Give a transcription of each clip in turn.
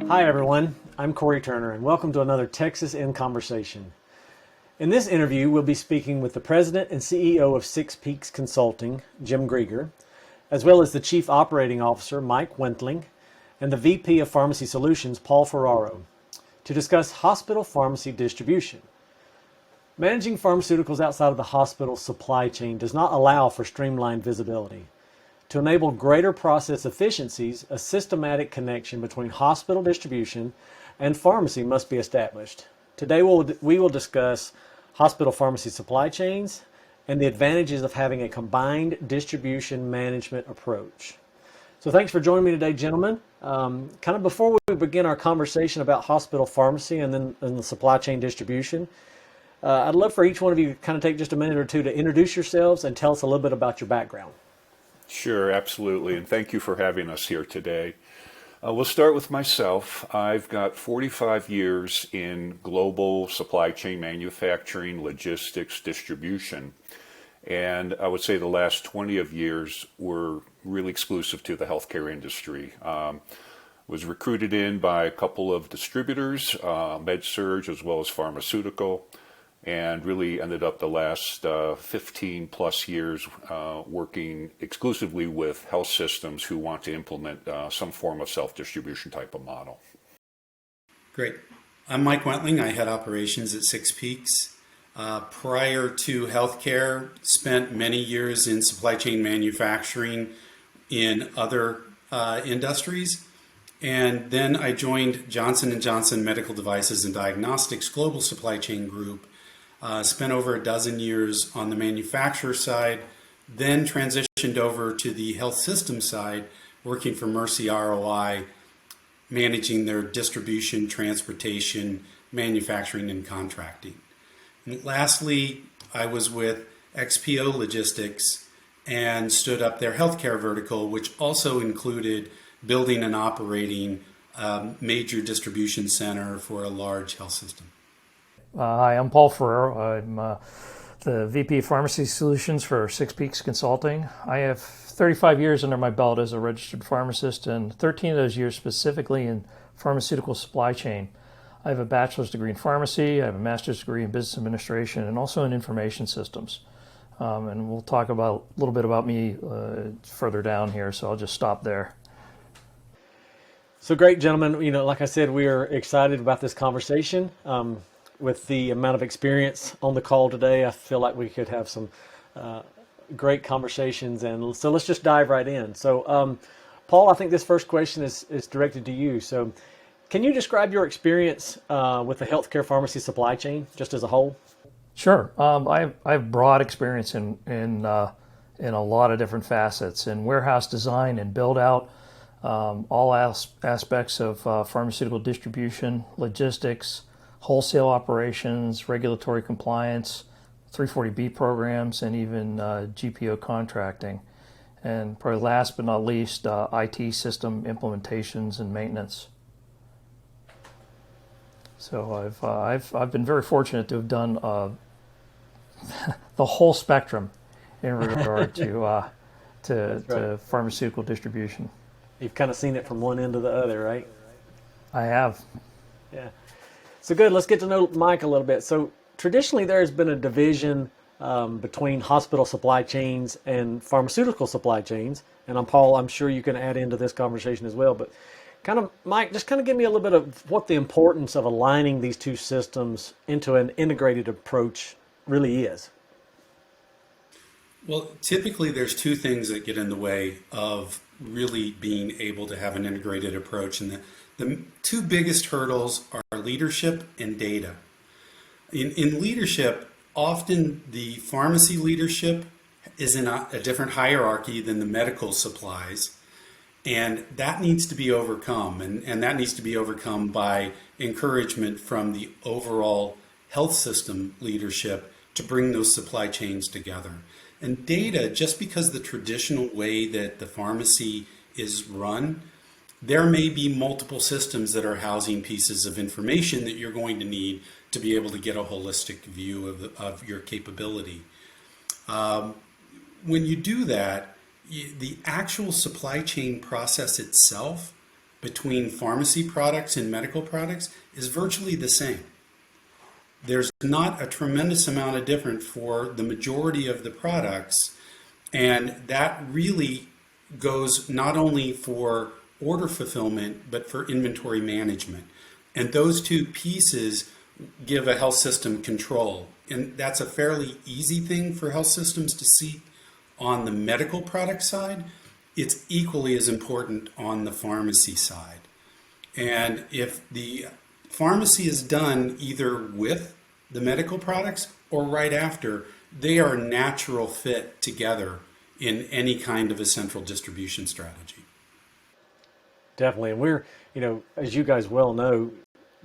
Hi everyone, I'm Corey Turner and welcome to another Texas in Conversation. In this interview, we'll be speaking with the President and CEO of Six Peaks Consulting, Jim Grieger, as well as the Chief Operating Officer, Mike Wentling, and the VP of Pharmacy Solutions, Paul Ferraro, to discuss hospital pharmacy distribution. Managing pharmaceuticals outside of the hospital supply chain does not allow for streamlined visibility. To enable greater process efficiencies, a systematic connection between hospital distribution and pharmacy must be established. Today we will discuss hospital pharmacy supply chains and the advantages of having a combined distribution management approach. So thanks for joining me today, gentlemen. Kind of before we begin our conversation about hospital pharmacy and the supply chain distribution, I'd love for each one of you to kind of take just a minute or two to introduce yourselves and tell us a little bit about your background. Sure, absolutely. And thank you for having us here today. We'll start with myself. I've got 45 years in global supply chain manufacturing, logistics, distribution. And I would say the last 20 of years were really exclusive to the healthcare industry. Was recruited in by a couple of distributors, med-surg as well as pharmaceutical, and really ended up the last 15 plus years working exclusively with health systems who want to implement some form of self-distribution type of model. Great. I'm Mike Wentling. I head operations at Six Peaks. Prior to healthcare, spent many years in supply chain manufacturing in other industries. And then I joined Johnson & Johnson Medical Devices and Diagnostics Global Supply Chain Group. Spent over a dozen years on the manufacturer side, then transitioned over to the health system side, working for Mercy ROI, managing their distribution, transportation, manufacturing, and contracting. And lastly, I was with XPO Logistics and stood up their healthcare vertical, which also included building and operating a major distribution center for a large health system. Hi, I'm Paul Ferraro. I'm the VP of Pharmacy Solutions for Six Peaks Consulting. I have 35 years under my belt as a registered pharmacist, and 13 of those years specifically in pharmaceutical supply chain. I have a bachelor's degree in pharmacy, I have a master's degree in business administration, and also in information systems. And we'll talk about a little bit about me further down here, so I'll just stop there. So great, gentlemen. Like I said, we are excited about this conversation. With the amount of experience on the call today, I feel like we could have some great conversations. And so let's just dive right in. So, Paul, I think this first question is directed to you. So can you describe your experience with the healthcare pharmacy supply chain, just as a whole? Sure. I have broad experience in a lot of different facets in warehouse design and build out, all aspects of pharmaceutical distribution, logistics, wholesale operations, regulatory compliance, 340B programs, and even GPO contracting. And probably last but not least, IT system implementations and maintenance. So I've been very fortunate to have done the whole spectrum in regard to pharmaceutical distribution. You've kind of seen it from one end to the other, right? I have. Yeah. So good, let's get to know Mike a little bit. So traditionally there's been a division between hospital supply chains and pharmaceutical supply chains. And Paul, I'm sure you can add into this conversation as well. But Mike, just give me a little bit of what the importance of aligning these two systems into an integrated approach really is. Well, typically there's two things that get in the way of really being able to have an integrated approach. And the two biggest hurdles are leadership and data. In leadership, often the pharmacy leadership is in a different hierarchy than the medical supplies. And that needs to be overcome. And that needs to be overcome by encouragement from the overall health system leadership to bring those supply chains together. And data, just because the traditional way that the pharmacy is run, there may be multiple systems that are housing pieces of information that you're going to need to be able to get a holistic view of your capability. When you do that, the actual supply chain process itself between pharmacy products and medical products is virtually the same. There's not a tremendous amount of difference for the majority of the products, and that really goes not only for order fulfillment, but for inventory management. And those two pieces give a health system control. And that's a fairly easy thing for health systems to see on the medical product side. It's equally as important on the pharmacy side. And if the pharmacy is done either with the medical products or right after, they are a natural fit together in any kind of a central distribution strategy. Definitely. And we're, as you guys well know,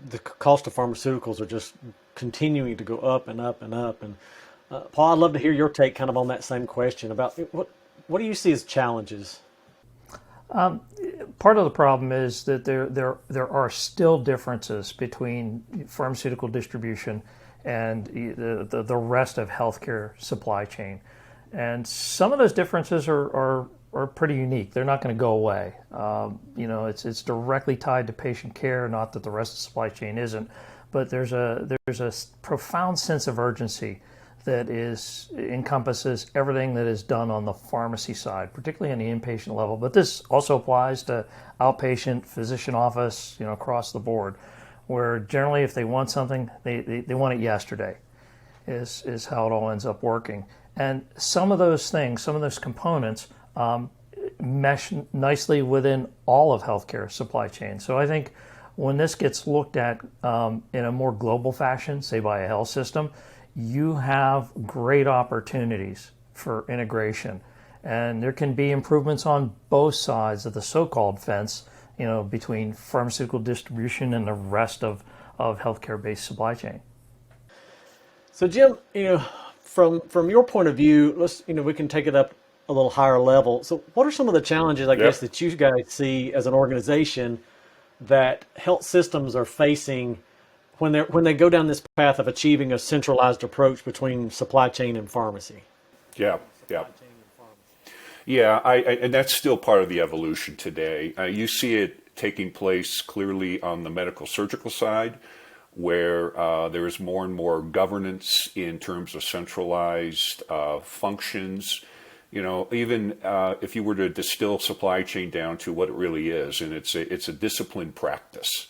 the cost of pharmaceuticals are just continuing to go up and up and up. And Paul, I'd love to hear your take kind of on that same question about what do you see as challenges? Part of the problem is that there are still differences between pharmaceutical distribution and the rest of healthcare supply chain. And some of those differences are pretty unique. They're not going to go away. It's directly tied to patient care, not that the rest of the supply chain isn't, but there's a profound sense of urgency that encompasses everything that is done on the pharmacy side, particularly on the inpatient level. But this also applies to outpatient, physician office, across the board, where generally if they want something, they want it yesterday, is how it all ends up working. And some of those things, some of those components mesh nicely within all of healthcare supply chain. So I think when this gets looked at in a more global fashion, say by a health system, you have great opportunities for integration. And there can be improvements on both sides of the so-called fence, between pharmaceutical distribution and the rest of healthcare-based supply chain. So Jim, from your point of view, we can take it up a little higher level. So what are some of the challenges, I guess, that you guys see as an organization that health systems are facing when they go down this path of achieving a centralized approach between supply chain and pharmacy? Yeah. And that's still part of the evolution today. You see it taking place clearly on the medical surgical side, where there is more and more governance in terms of centralized functions. Even if you were to distill supply chain down to what it really is, and it's a disciplined practice.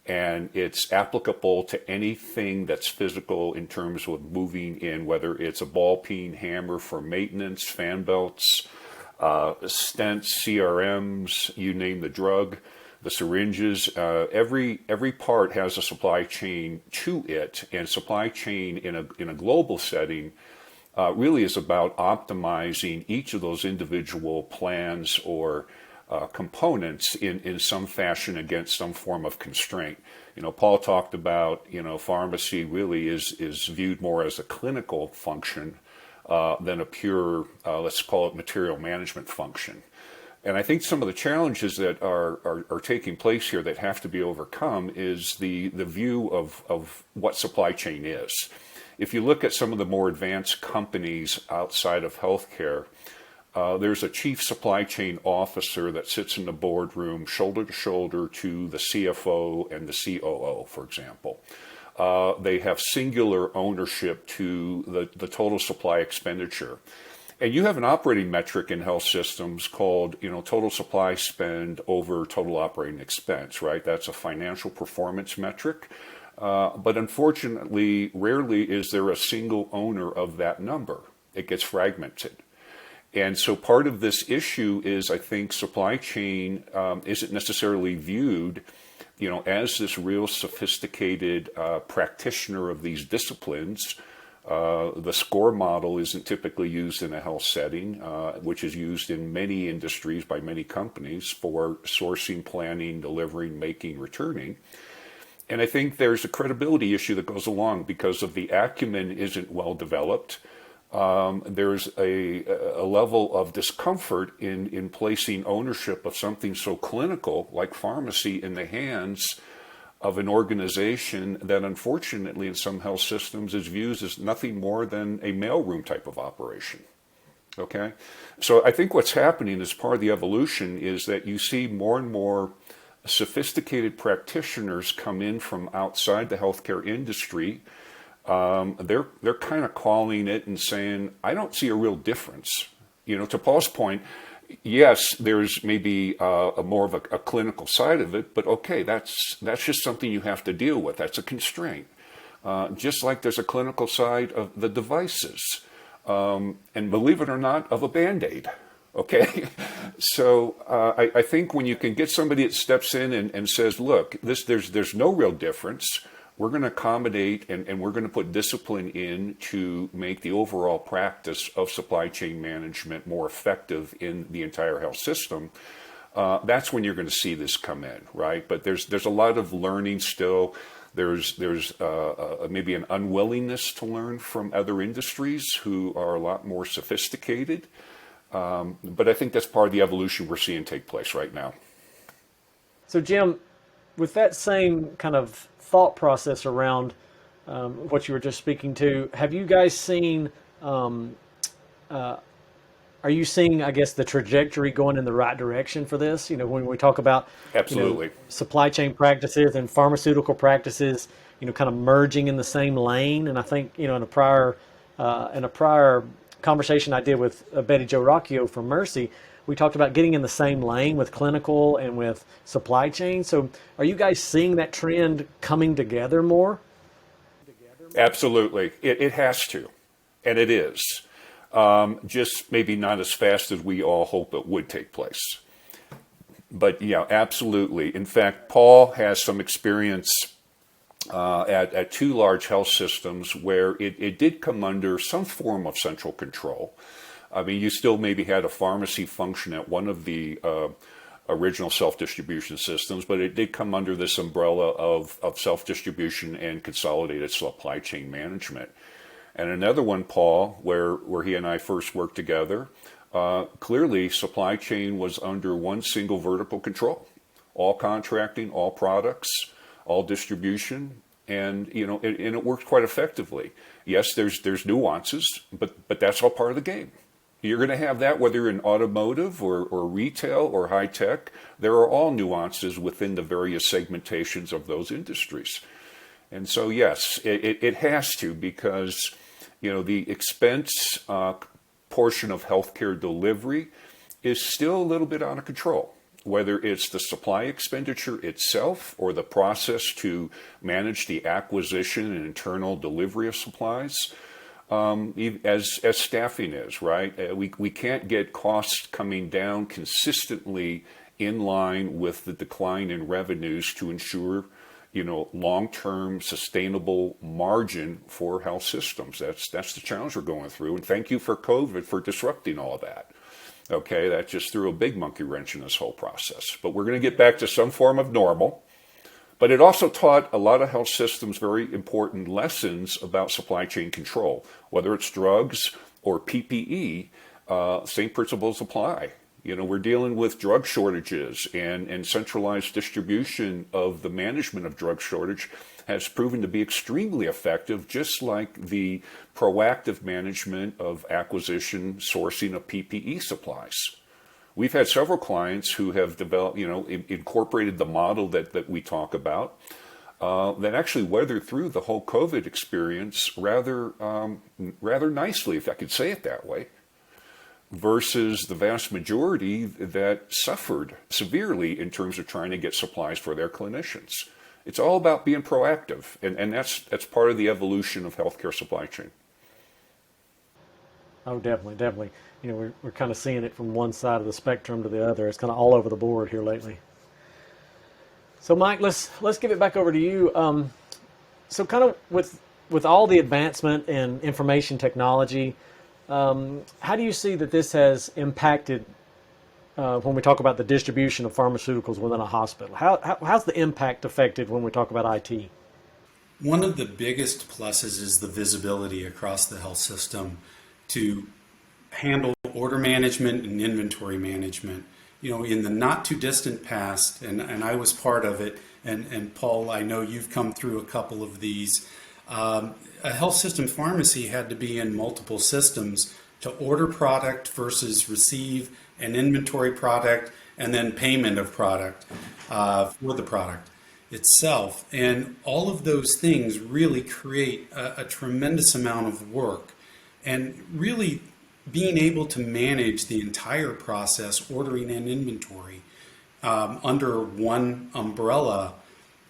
And it's applicable to anything that's physical in terms of moving in, whether it's a ball peen hammer for maintenance, fan belts, stents, CRMs, you name the drug, the syringes. Every part has a supply chain to it, and supply chain in a global setting really is about optimizing each of those individual plans or components in some fashion against some form of constraint. Paul talked about, pharmacy really is viewed more as a clinical function than a pure, let's call it material management function. And I think some of the challenges that are taking place here that have to be overcome is the view of what supply chain is. If you look at some of the more advanced companies outside of healthcare, there's a chief supply chain officer that sits in the boardroom shoulder to shoulder to the CFO and the COO, for example. They have singular ownership to the total supply expenditure. And you have an operating metric in health systems called, total supply spend over total operating expense, right? That's a financial performance metric. But unfortunately, rarely is there a single owner of that number. It gets fragmented. And so part of this issue is, I think, supply chain isn't necessarily viewed, as this real sophisticated practitioner of these disciplines. The SCORE model isn't typically used in a health setting, which is used in many industries by many companies for sourcing, planning, delivering, making, returning. And I think there's a credibility issue that goes along because of the acumen isn't well developed. There's a level of discomfort in placing ownership of something so clinical like pharmacy in the hands of an organization that unfortunately in some health systems is viewed as nothing more than a mailroom type of operation. Okay? So I think what's happening as part of the evolution is that you see more and more sophisticated practitioners come in from outside the healthcare industry, they're kind of calling it and saying, I don't see a real difference. To Paul's point, yes, there's maybe a more of a clinical side of it, but okay, that's just something you have to deal with. That's a constraint. Just like there's a clinical side of the devices, and believe it or not, of a Band-Aid. Okay, so I think when you can get somebody that steps in and says, look, there's no real difference. We're going to accommodate and we're going to put discipline in to make the overall practice of supply chain management more effective in the entire health system. That's when you're going to see this come in, right? But there's a lot of learning still. There's maybe an unwillingness to learn from other industries who are a lot more sophisticated. But I think that's part of the evolution we're seeing take place right now. So, Jim, with that same kind of thought process around what you were just speaking to, have you guys seen, are you seeing, I guess, the trajectory going in the right direction for this? When we talk about Absolutely. supply chain practices and pharmaceutical practices, kind of merging in the same lane. And I think, in a prior conversation I did with Betty Jo Rocchio from Mercy, we talked about getting in the same lane with clinical and with supply chain. So are you guys seeing that trend coming together more? Absolutely. It has to, and it is. Just maybe not as fast as we all hope it would take place. But yeah, absolutely. In fact, Paul has some experience at two large health systems where it did come under some form of central control. I mean, you still maybe had a pharmacy function at one of the original self-distribution systems, but it did come under this umbrella of self-distribution and consolidated supply chain management. And another one, Paul, where he and I first worked together, clearly supply chain was under one single vertical control. All contracting, all products, all distribution, and it worked quite effectively. Yes, there's nuances, but that's all part of the game. You're going to have that whether you're in automotive or retail or high tech. There are all nuances within the various segmentations of those industries. And so, yes, it has to, because the expense portion of healthcare delivery is still a little bit out of control, whether it's the supply expenditure itself or the process to manage the acquisition and internal delivery of supplies. As staffing is, right? We can't get costs coming down consistently in line with the decline in revenues to ensure, long-term sustainable margin for health systems. That's the challenge we're going through. And thank you for COVID for disrupting all of that. Okay, that just threw a big monkey wrench in this whole process. But we're going to get back to some form of normal. But it also taught a lot of health systems very important lessons about supply chain control, whether it's drugs or PPE. Same principles apply. We're dealing with drug shortages, and centralized distribution of the management of drug shortage has proven to be extremely effective, just like the proactive management of acquisition, sourcing of PPE supplies. We've had several clients who have developed, incorporated the model that we talk about, that actually weathered through the whole COVID experience rather nicely, if I could say it that way, versus the vast majority that suffered severely in terms of trying to get supplies for their clinicians. It's all about being proactive, and that's part of the evolution of healthcare supply chain. Oh, definitely. We're kind of seeing it from one side of the spectrum to the other. It's kind of all over the board here lately. So, Mike, let's give it back over to you. So, kind of with all the advancement in information technology, how do you see that this has impacted when we talk about the distribution of pharmaceuticals within a hospital? How's the impact affected when we talk about IT? One of the biggest pluses is the visibility across the health system to handle order management and inventory management. In the not too distant past, and I was part of it, and Paul, I know you've come through a couple of these, a health system pharmacy had to be in multiple systems to order product versus receive an inventory product and then payment of product for the product itself. And all of those things really create a tremendous amount of work. And really being able to manage the entire process, ordering and inventory, under one umbrella,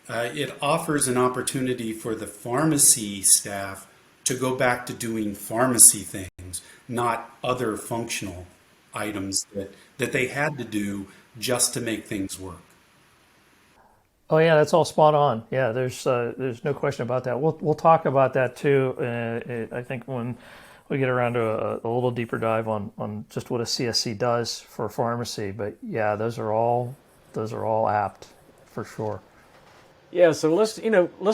it offers an opportunity for the pharmacy staff to go back to doing pharmacy things, not other functional items that they had to do just to make things work. Oh yeah, that's all spot on. Yeah, there's no question about that. We'll talk about that too. I think when we get around to a little deeper dive on just what a CSC does for pharmacy. But yeah, those are all apt for sure. Yeah, so let's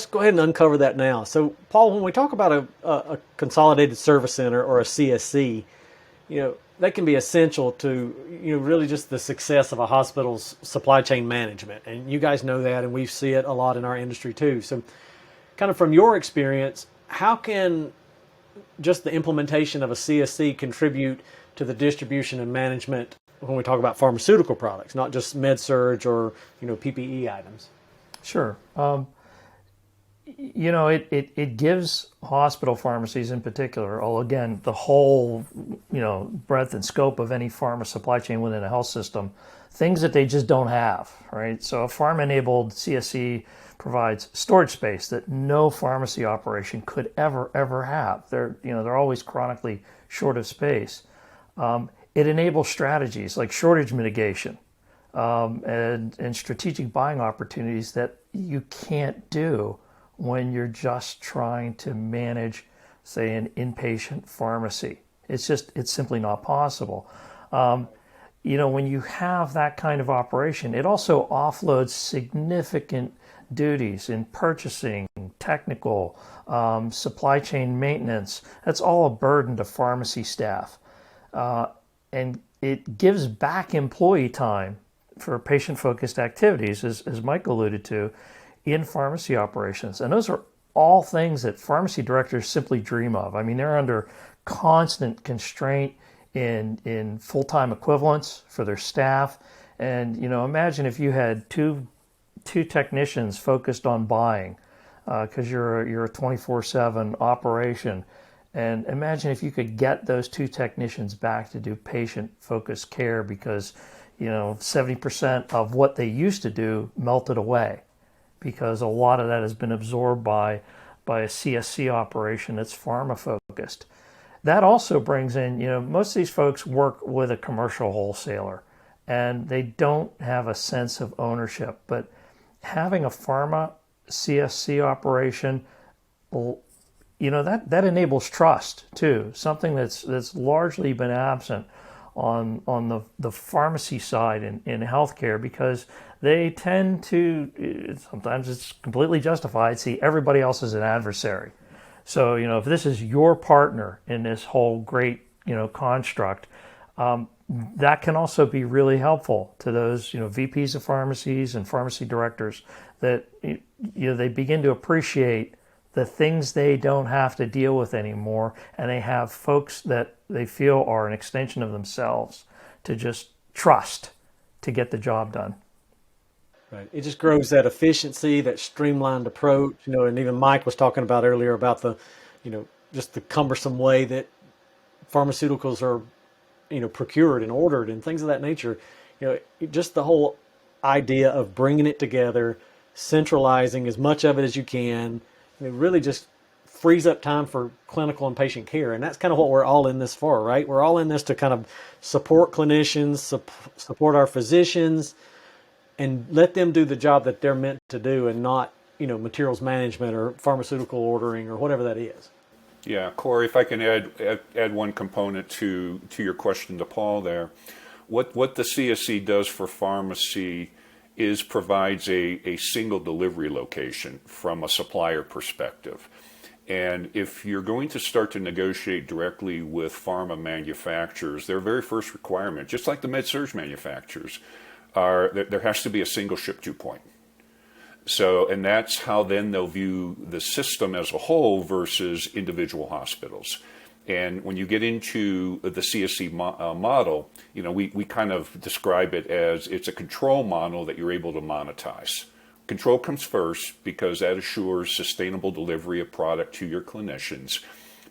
go ahead and uncover that now. So, Paul, when we talk about a consolidated service center or a CSC, that can be essential to really just the success of a hospital's supply chain management, and you guys know that, and we see it a lot in our industry too. So, kind of from your experience, how can just the implementation of a CSC contribute to the distribution and management when we talk about pharmaceutical products, not just med surg or PPE items? Sure. It gives hospital pharmacies in particular, again, the whole, breadth and scope of any pharma supply chain within a health system, things that they just don't have, right? So a pharma-enabled CSC provides storage space that no pharmacy operation could ever have. They're always chronically short of space. It enables strategies like shortage mitigation, and strategic buying opportunities that you can't do when you're just trying to manage, say, an inpatient pharmacy. It's simply not possible. When you have that kind of operation, it also offloads significant duties in purchasing, technical, supply chain maintenance. That's all a burden to pharmacy staff. And it gives back employee time for patient-focused activities, as Mike alluded to, in pharmacy operations. And those are all things that pharmacy directors simply dream of. I mean, they're under constant constraint in full-time equivalents for their staff. And, imagine if you had two technicians focused on buying, because you're a 24/7 operation. And imagine if you could get those two technicians back to do patient-focused care, because 70% of what they used to do melted away, because a lot of that has been absorbed by a CSC operation that's pharma focused. That also brings in, most of these folks work with a commercial wholesaler and they don't have a sense of ownership, but having a pharma CSC operation, that enables trust too, something that's largely been absent on the pharmacy side in healthcare, because they tend to, sometimes it's completely justified, see everybody else as an adversary. So, if this is your partner in this whole great, construct, that can also be really helpful to those, VPs of pharmacies and pharmacy directors, that, they begin to appreciate the things they don't have to deal with anymore, and they have folks that they feel are an extension of themselves to just trust to get the job done. Right. It just grows that efficiency, that streamlined approach, and even Mike was talking about earlier about the, just the cumbersome way that pharmaceuticals are, procured and ordered and things of that nature. Just the whole idea of bringing it together, centralizing as much of it as you can, it really just frees up time for clinical and patient care. And that's kind of what we're all in this for, right? We're all in this to kind of support clinicians, support our physicians, and let them do the job that they're meant to do, and not, materials management or pharmaceutical ordering or whatever that is. Yeah, Corey, if I can add one component to your question to Paul there. What the CSC does for pharmacy is provides a single delivery location from a supplier perspective. And if you're going to start to negotiate directly with pharma manufacturers, their very first requirement, just like the med-surg manufacturers, are that there has to be a single ship-to point. So, and that's how then they'll view the system as a whole versus individual hospitals. And when you get into the CSC model, we kind of describe it as it's a control model that you're able to monetize. Control comes first because that assures sustainable delivery of product to your clinicians.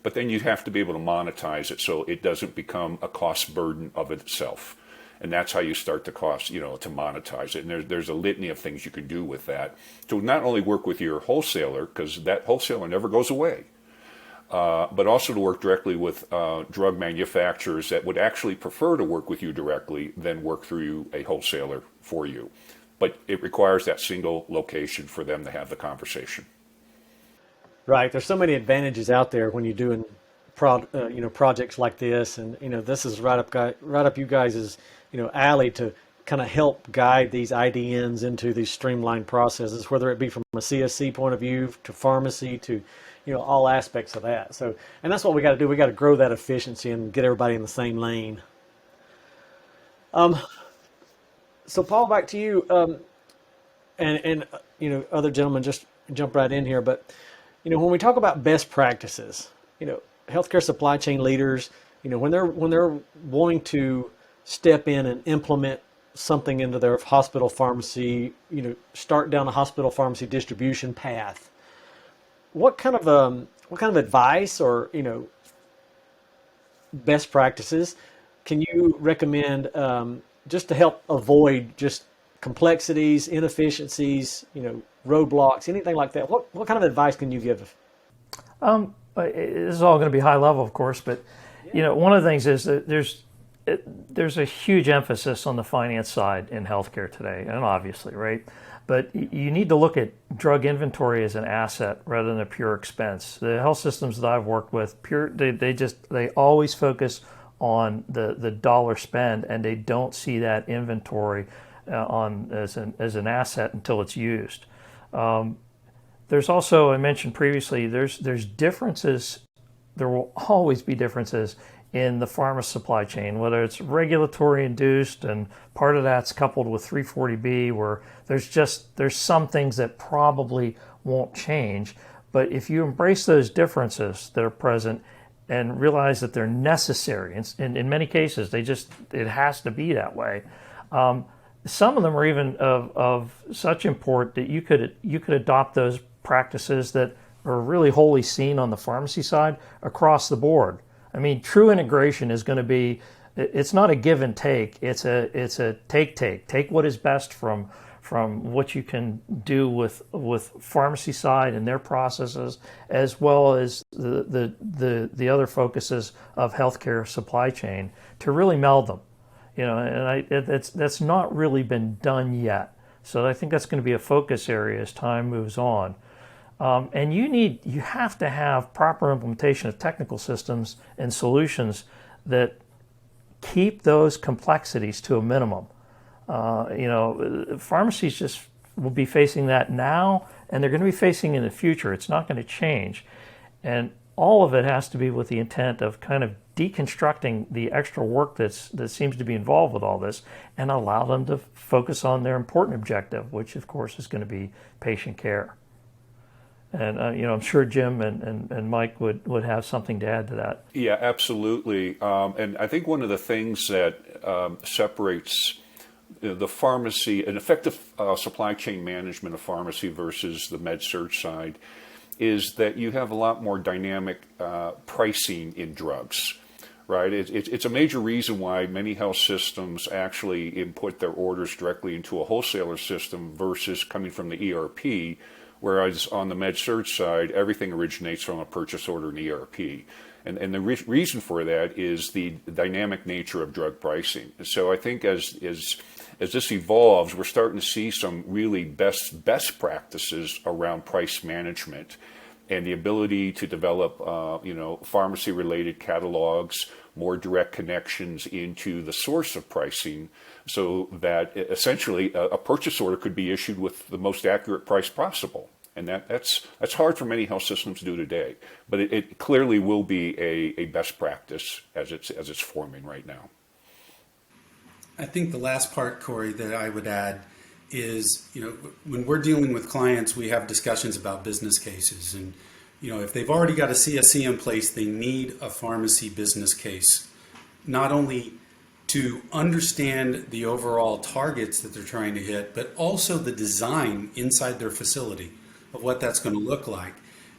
But then you have to be able to monetize it so it doesn't become a cost burden of itself. And that's how you start to monetize it. And there's a litany of things you can do with that. To not only work with your wholesaler, because that wholesaler never goes away, but also to work directly with drug manufacturers that would actually prefer to work with you directly than work through a wholesaler for you. But it requires that single location for them to have the conversation. Right. There's so many advantages out there when you're doing projects like this, and this is right up you guys' alley to kind of help guide these IDNs into these streamlined processes, whether it be from a CSC point of view to pharmacy to all aspects of that. So, and that's what we got to do. We got to grow that efficiency and get everybody in the same lane. So Paul, back to you, and other gentlemen, just jump right in here. But when we talk about best practices, healthcare supply chain leaders, when they're wanting to step in and implement something into their hospital pharmacy, start down a hospital pharmacy distribution path, what kind of advice or best practices can you recommend just to help avoid just complexities, inefficiencies, roadblocks, anything like that? What kind of advice can you give? This is all going to be high level, of course, but one of the things is that there's a huge emphasis on the finance side in healthcare today, and obviously, right? But you need to look at drug inventory as an asset rather than a pure expense. The health systems that I've worked with, they always focus on the dollar spend, and they don't see that inventory as an asset until it's used. There's also, I mentioned previously, there's differences. There will always be differences in the pharma supply chain, whether it's regulatory induced, and part of that's coupled with 340B, where there's some things that probably won't change. But if you embrace those differences that are present and realize that they're necessary, in many cases, it has to be that way. Some of them are even of such import that you could adopt those practices that are really wholly seen on the pharmacy side across the board. I mean, true integration is going to be, it's not a give and take, it's a take. Take what is best from what you can do with pharmacy side and their processes, as well as the other focuses of healthcare supply chain, to really meld them. And that's not really been done yet. So I think that's going to be a focus area as time moves on. And you have to have proper implementation of technical systems and solutions that keep those complexities to a minimum. Pharmacies just will be facing that now, and they're going to be facing in the future. It's not going to change. And all of it has to be with the intent of kind of deconstructing the extra work that seems to be involved with all this, and allow them to focus on their important objective, which of course is going to be patient care. And I'm sure Jim and Mike would have something to add to that. Yeah, absolutely. And I think one of the things that separates the pharmacy, an effective supply chain management of pharmacy versus the med-surg side, is that you have a lot more dynamic pricing in drugs. Right, it's a major reason why many health systems actually input their orders directly into a wholesaler system versus coming from the ERP. Whereas on the med-surg side, everything originates from a purchase order in ERP. And the reason for that is the dynamic nature of drug pricing. So I think as this evolves, we're starting to see some really best practices around price management and the ability to develop pharmacy-related catalogs, more direct connections into the source of pricing, so that essentially a purchase order could be issued with the most accurate price possible. And that's hard for many health systems to do today, but it clearly will be a best practice as it's forming right now. I think the last part, Corey, that I would add is, when we're dealing with clients, we have discussions about business cases, and if they've already got a CSC in place, they need a pharmacy business case, not only to understand the overall targets that they're trying to hit, but also the design inside their facility of what that's going to look like.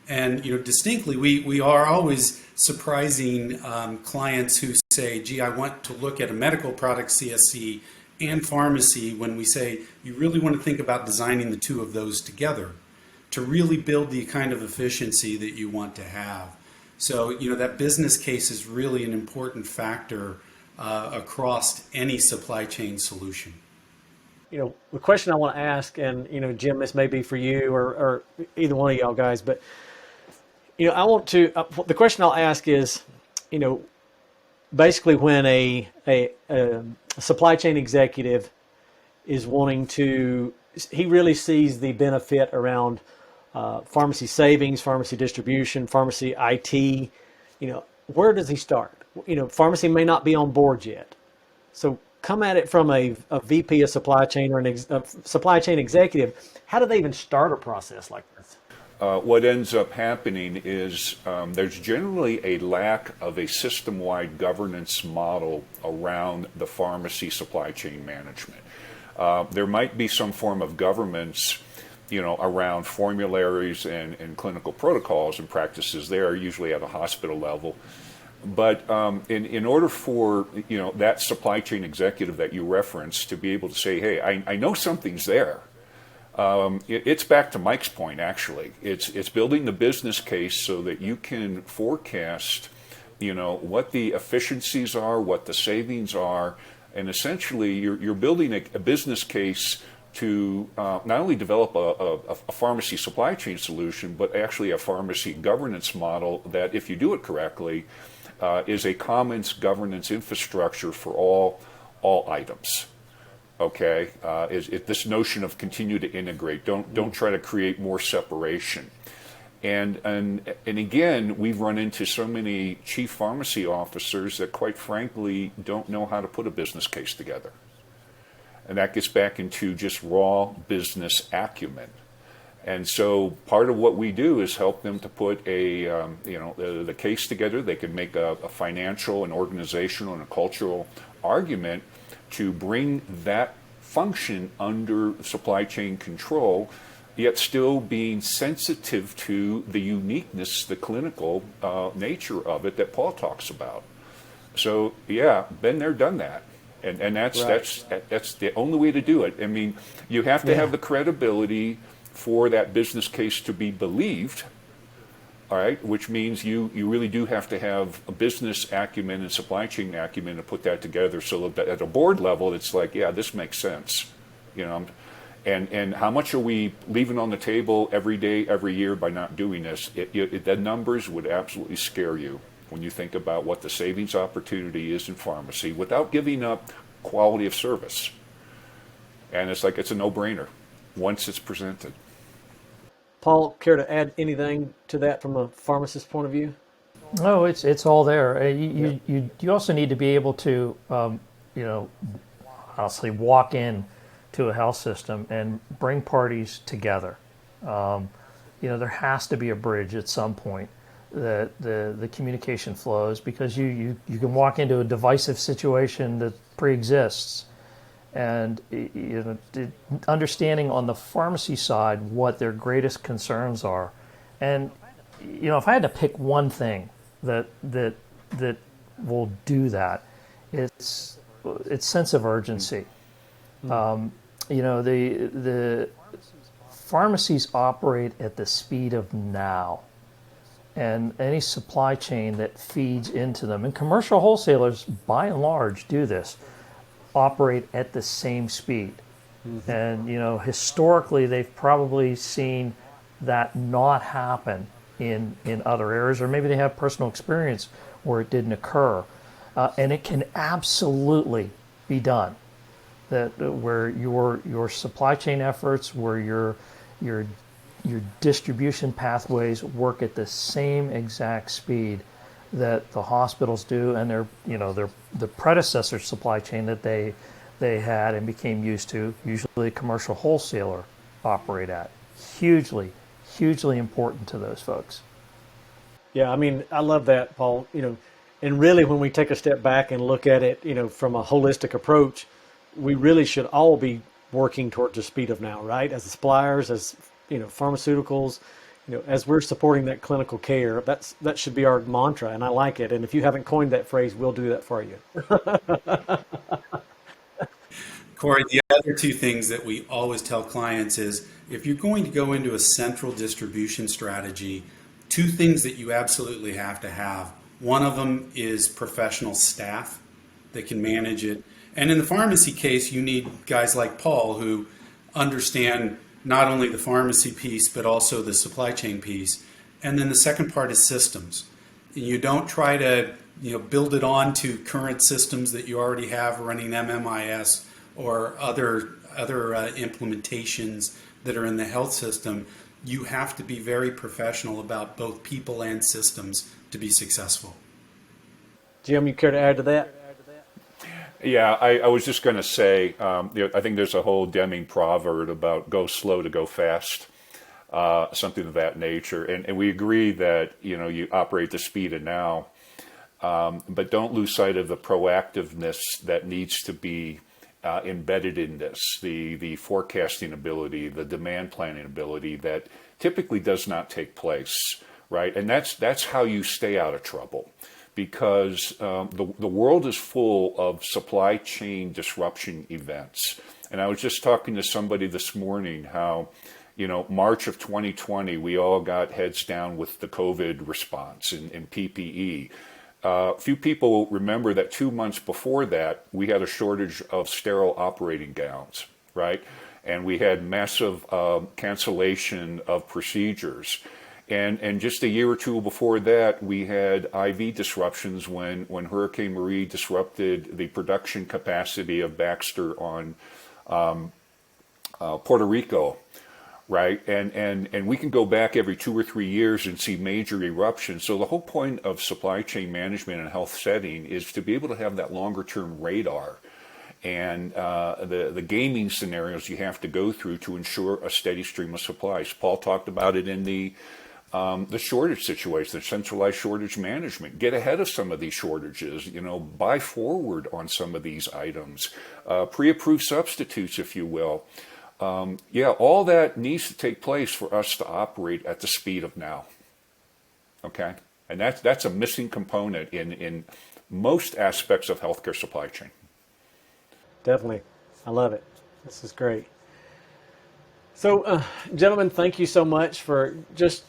And distinctly, we are always surprising clients who say, "Gee, I want to look at a medical product CSC and pharmacy." When we say you really want to think about designing the two of those together to really build the kind of efficiency that you want to have. So that business case is really an important factor across any supply chain solution. The question I want to ask, and Jim, this may be for you or either one of y'all guys, but I want to. The question I'll ask is, basically when a supply chain executive is wanting to, he really sees the benefit around pharmacy savings, pharmacy distribution, pharmacy IT. Where does he start? Pharmacy may not be on board yet, so come at it from a VP of supply chain or a supply chain executive. How do they even start a process like this? What ends up happening is there's generally a lack of a system-wide governance model around the pharmacy supply chain management. There might be some form of governance, around formularies and clinical protocols and practices there, usually at a hospital level. But in order for that supply chain executive that you referenced to be able to say, "Hey, I know something's there," it's back to Mike's point. Actually, it's building the business case so that you can forecast, what the efficiencies are, what the savings are, and essentially you're building a business case to not only develop a pharmacy supply chain solution, but actually a pharmacy governance model that, if you do it correctly, is a commons governance infrastructure for all items. Okay, is this notion of continue to integrate? Don't try to create more separation. And again, we've run into so many chief pharmacy officers that, quite frankly, don't know how to put a business case together. And that gets back into just raw business acumen. And so part of what we do is help them to put the case together. They can make a financial, an organizational, and a cultural argument to bring that function under supply chain control, yet still being sensitive to the uniqueness, the clinical nature of it that Paul talks about. So yeah, been there, done that. And that's Right. that's the only way to do it. I mean, you have to have the credibility for that business case to be believed, all right, which means you really do have to have a business acumen and supply chain acumen to put that together so that at a board level, it's like, yeah, this makes sense, and how much are we leaving on the table every day, every year by not doing this? The numbers would absolutely scare you when you think about what the savings opportunity is in pharmacy without giving up quality of service. And it's like, it's a no-brainer once it's presented. Paul, care to add anything to that from a pharmacist point of view? No, it's all there. You also need to be able to, I'll say, walk in to a health system and bring parties together. There has to be a bridge at some point that the communication flows, because you can walk into a divisive situation that pre-exists, and understanding on the pharmacy side what their greatest concerns are. And if I had to pick one thing that will do that, it's sense of urgency. The pharmacies operate at the speed of now, and any supply chain that feeds into them, and commercial wholesalers by and large do this, operate at the same speed. Mm-hmm. And historically they've probably seen that not happen in other areas, or maybe they have personal experience where it didn't occur, and it can absolutely be done. That where your supply chain efforts, where your distribution pathways work at the same exact speed that the hospitals do, and the predecessor supply chain that they had and became used to, usually a commercial wholesaler, operate at. Hugely important to those folks. Yeah, I mean, I love that, Paul. And really, when we take a step back and look at it, from a holistic approach, we really should all be working towards the speed of now, right? As the suppliers, as pharmaceuticals, as we're supporting that clinical care, that should be our mantra, and I like it. And if you haven't coined that phrase, we'll do that for you. Corey, the other two things that we always tell clients is if you're going to go into a central distribution strategy, two things that you absolutely have to have. One of them is professional staff that can manage it. And in the pharmacy case, you need guys like Paul who understand not only the pharmacy piece, but also the supply chain piece. And then the second part is systems. You don't try to build it on to current systems that you already have running MMIS or other implementations that are in the health system. You have to be very professional about both people and systems to be successful. Jim, you care to add to that? Yeah, I was just going to say, I think there's a whole Deming proverb about go slow to go fast, something of that nature. And we agree that, you operate the speed of now, but don't lose sight of the proactiveness that needs to be embedded in this, the forecasting ability, the demand planning ability that typically does not take place, right? And that's how you stay out of trouble. Because the world is full of supply chain disruption events. And I was just talking to somebody this morning how, March of 2020, we all got heads down with the COVID response and PPE. Few people remember that 2 months before that, we had a shortage of sterile operating gowns, right? And we had massive cancellation of procedures. And just a year or two before that, we had IV disruptions when Hurricane Marie disrupted the production capacity of Baxter on Puerto Rico, right? And we can go back every 2 or 3 years and see major eruptions. So the whole point of supply chain management in a health setting is to be able to have that longer term radar and the gaming scenarios you have to go through to ensure a steady stream of supplies. Paul talked about it in the shortage situation, the centralized shortage management. Get ahead of some of these shortages, buy forward on some of these items, pre-approved substitutes, if you will. All that needs to take place for us to operate at the speed of now. Okay? And that's a missing component in most aspects of healthcare supply chain. Definitely. I love it. This is great. So, gentlemen, thank you so much for just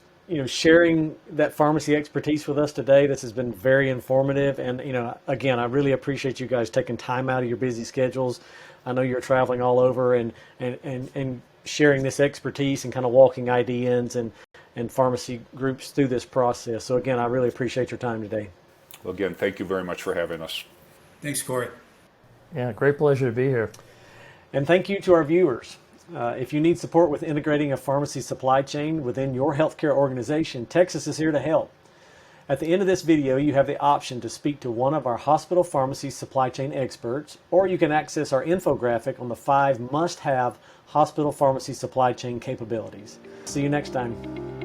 sharing that pharmacy expertise with us today. This has been very informative. And, again, I really appreciate you guys taking time out of your busy schedules. I know you're traveling all over and sharing this expertise and kind of walking IDNs and pharmacy groups through this process. So, again, I really appreciate your time today. Well, again, thank you very much for having us. Thanks, Corey. Yeah, great pleasure to be here. And thank you to our viewers. If you need support with integrating a pharmacy supply chain within your healthcare organization, Tecsys is here to help. At the end of this video, you have the option to speak to one of our hospital pharmacy supply chain experts, or you can access our infographic on the 5 must-have hospital pharmacy supply chain capabilities. See you next time.